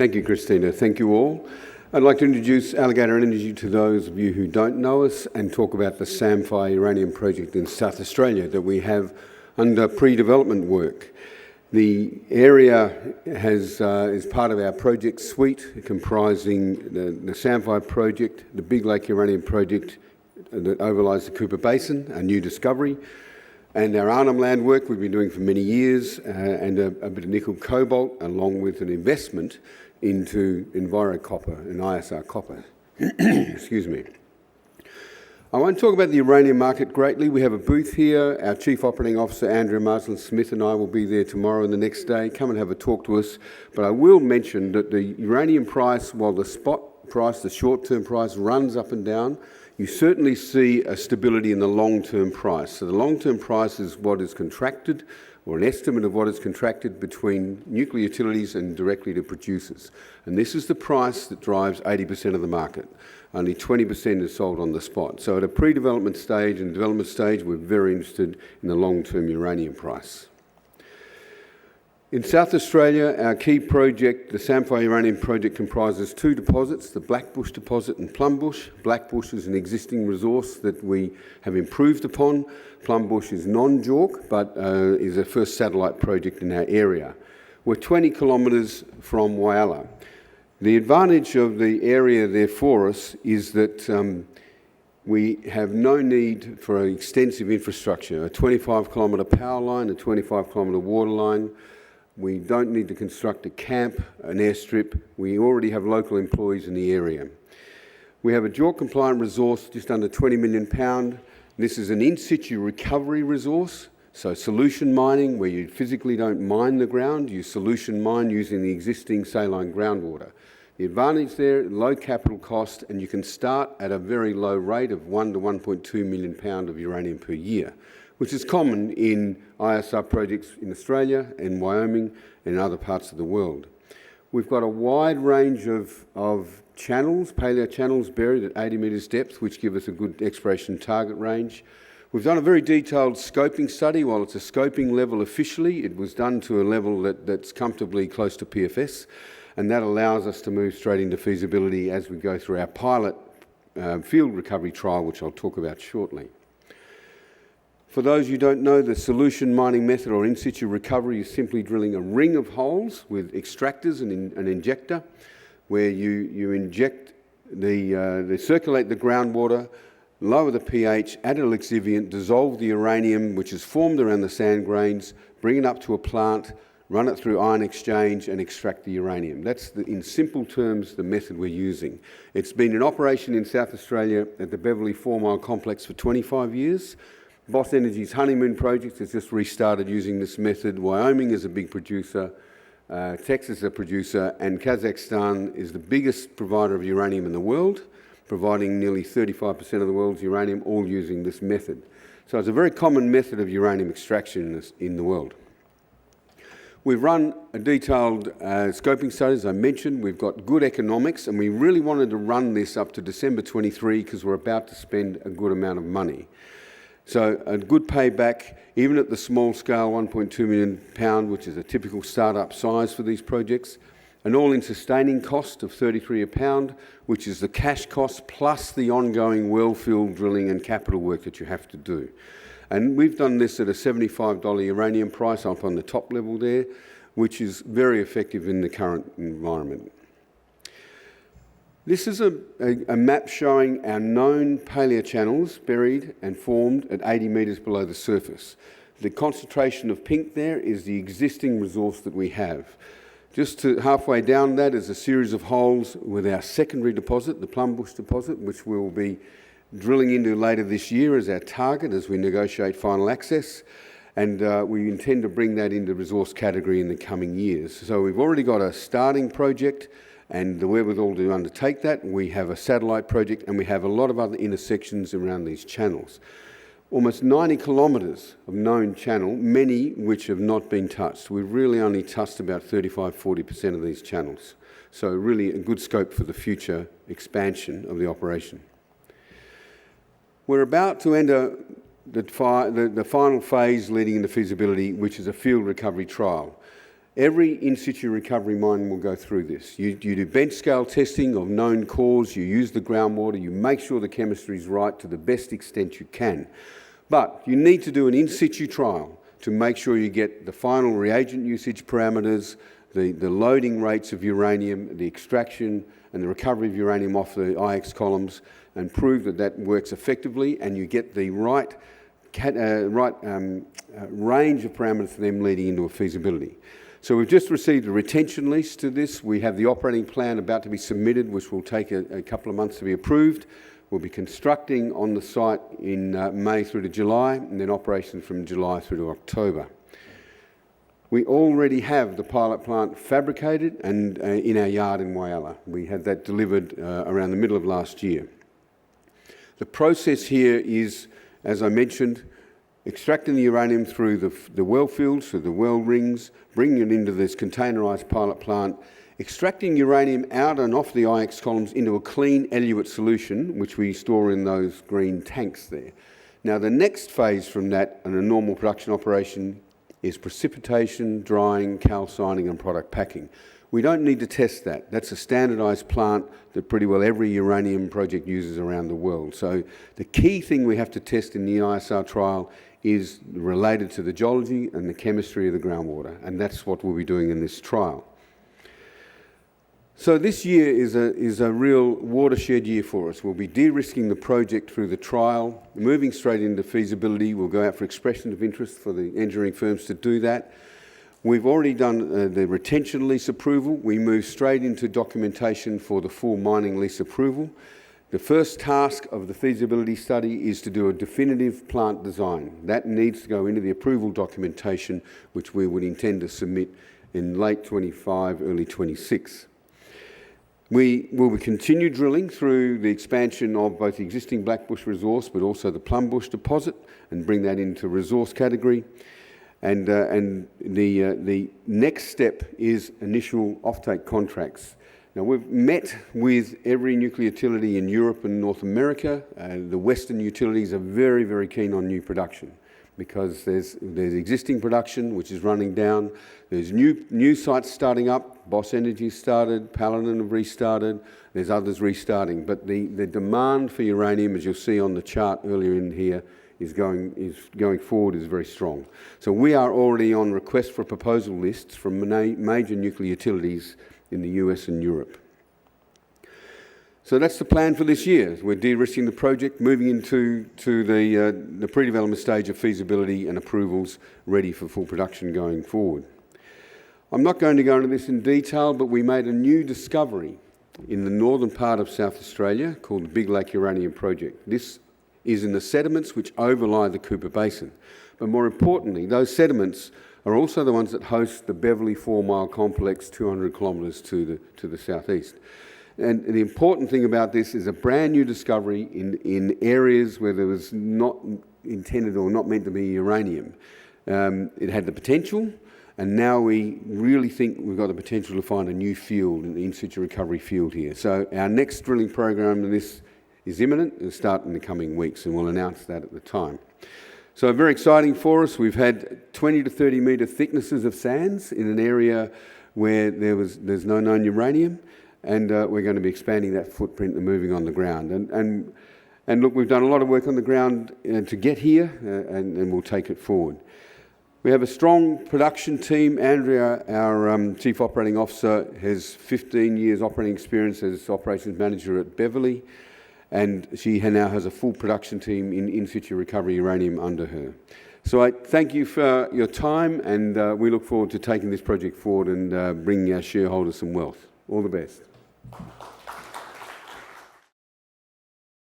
Thank you, Christina. Thank you all. I'd like to introduce Alligator Energy to those of you who don't know us and talk about the Samphire uranium project in South Australia that we have under pre-development work. The area is part of our project suite comprising the Samphire project, the Big Lake uranium project that overlies the Cooper Basin, a new discovery, and our Arnhem land work we've been doing for many years, and a bit of nickel cobalt, along with an investment into Enviro Copper and ISR Copper. Excuse me. I won't talk about the uranium market greatly. We have a booth here. Our Chief Operating Officer, Andrea Marsland-Smith, and I will be there tomorrow and the next day. Come and have a talk to us. But I will mention that the uranium price, while the spot price, the short-term price, runs up and down, you certainly see a stability in the long-term price. So the long-term price is what is contracted, or an estimate of what is contracted between nuclear utilities and directly to producers. And this is the price that drives 80% of the market. Only 20% is sold on the spot. So at a pre-development stage and development stage, we're very interested in the long-term uranium price. In South Australia, our key project, the Samphire uranium project, comprises two deposits, the Blackbush deposit and Plumbush. Blackbush is an existing resource that we have improved upon. Plumbush is non-JORC, but is a first satellite project in our area. We're 20 kilometres from Whyalla. The advantage of the area there for us is that we have no need for an extensive infrastructure, a 25-kilometre power line, a 25-kilometre water line. We don't need to construct a camp, an airstrip. We already have local employees in the area. We have a JORC-compliant resource, just under 20 million pound. This is an in-situ recovery resource, so solution mining, where you physically don't mine the ground, you solution mine using the existing saline groundwater. The advantage there, low capital cost, and you can start at a very low rate of 1 to 1.2 million pound of uranium per year, which is common in ISR projects in Australia and Wyoming and other parts of the world. We've got a wide range of channels, paleo channels buried at 80 metres depth, which give us a good exploration target range. We've done a very detailed scoping study. While it's a scoping level officially, it was done to a level that's comfortably close to PFS, and that allows us to move straight into feasibility as we go through our pilot field recovery trial, which I'll talk about shortly. For those who don't know, the solution mining method or in-situ recovery is simply drilling a ring of holes with extractors and an injector, where you inject circulate the groundwater, lower the pH, add a lixiviant, dissolve the uranium which is formed around the sand grains, bring it up to a plant, run it through ion exchange and extract the uranium. That's, in simple terms, the method we're using. It's been in operation in South Australia at the Beverley 4 Mile Complex for 25 years. Boss Energy's Honeymoon project has just restarted using this method. Wyoming is a big producer, Texas is a producer, and Kazakhstan is the biggest provider of uranium in the world, providing nearly 35% of the world's uranium, all using this method. So it's a very common method of uranium extraction in the world. We've run a detailed scoping study, as I mentioned. We've got good economics, and we really wanted to run this up to December 23 because we're about to spend a good amount of money. So a good payback, even at the small scale, 1.2 million pound, which is a typical startup size for these projects. An all-in sustaining cost of 33 a pound, which is the cash cost plus the ongoing wellfield drilling and capital work that you have to do. And we've done this at a $75 uranium price up on the top level there, which is very effective in the current environment. This is a map showing our known paleochannels buried and formed at 80 metres below the surface. The concentration of pink there is the existing resource that we have. Just to halfway down that is a series of holes with our secondary deposit, the Plumbush deposit, which we'll be drilling into later this year as our target as we negotiate final access. And we intend to bring that into resource category in the coming years. So we've already got a starting project and the wherewithal to undertake that. We have a satellite project and we have a lot of other intersections around these channels. Almost 90 kilometres of known channel, many which have not been touched. We've really only touched about 35–40% of these channels. So really a good scope for the future expansion of the operation. We're about to enter the final phase leading into feasibility, which is a field recovery trial. Every in-situ recovery mine will go through this. You do bench scale testing of known cores, you use the groundwater, you make sure the chemistry is right to the best extent you can. But you need to do an in-situ trial to make sure you get the final reagent usage parameters, the loading rates of uranium, the extraction and the recovery of uranium off the IX columns, and prove that that works effectively and you get the right range of parameters for them leading into a feasibility. So we've just received a retention lease to this. We have the operating plan about to be submitted, which will take a couple of months to be approved. We'll be constructing on the site in May through to July, and then operations from July through to October. We already have the pilot plant fabricated and in our yard in Whyalla. We had that delivered around the middle of last year. The process here is, as I mentioned, extracting the uranium through the well fields, through the well rings, bringing it into this containerised pilot plant, extracting uranium out and off the IX columns into a clean eluate solution, which we store in those green tanks there. Now, the next phase from that and a normal production operation is precipitation, drying, calcining and product packing. We don't need to test that. That's a standardised plant that pretty well every uranium project uses around the world. So the key thing we have to test in the ISR trial is related to the geology and the chemistry of the groundwater, and that's what we'll be doing in this trial. So this year is a real watershed year for us. We'll be de-risking the project through the trial, moving straight into feasibility. We'll go out for expression of interest for the engineering firms to do that. We've already done the retention lease approval. We move straight into documentation for the full mining lease approval. The first task of the feasibility study is to do a definitive plant design. That needs to go into the approval documentation, which we would intend to submit in late 25, early 26. We will continue drilling through the expansion of both the existing Blackbush resource, but also the Plumbush deposit, and bring that into resource category. And the next step is initial offtake contracts. Now, we've met with every nuclear utility in Europe and North America. The Western utilities are very, very keen on new production because there's existing production which is running down. There's new sites starting up. Boss Energy started, Paladin have restarted. There's others restarting. But the demand for uranium, as you'll see on the chart earlier in here, is going forward is very strong. So we are already on request for proposal lists from major nuclear utilities in the US and Europe. So that's the plan for this year. We're de-risking the project, moving into the pre-development stage of feasibility and approvals ready for full production going forward. I'm not going to go into this in detail, but we made a new discovery in the northern part of South Australia called the Big Lake Uranium Project. This is in the sediments which overlie the Cooper Basin. But more importantly, those sediments are also the ones that host the Beverley 4 Mile complex 200 kilometres to the southeast. And the important thing about this is a brand new discovery in areas where there was not intended or not meant to be uranium. It had the potential, and now we really think we've got the potential to find a new field, an in-situ recovery field here. So our next drilling program in this is imminent. It'll start in the coming weeks, and we'll announce that at the time. So very exciting for us. We've had 20 to 30 metre thicknesses of sands in an area where there's no known uranium, and we're going to be expanding that footprint and moving on the ground. And look, we've done a lot of work on the ground to get here, and we'll take it forward. We have a strong production team. Andrea, our Chief Operating Officer, has 15 years operating experience as Operations Manager at Beverley, and she now has a full production team in situ recovery uranium under her. So I thank you for your time, and we look forward to taking this project forward and bringing our shareholders some wealth. All the best.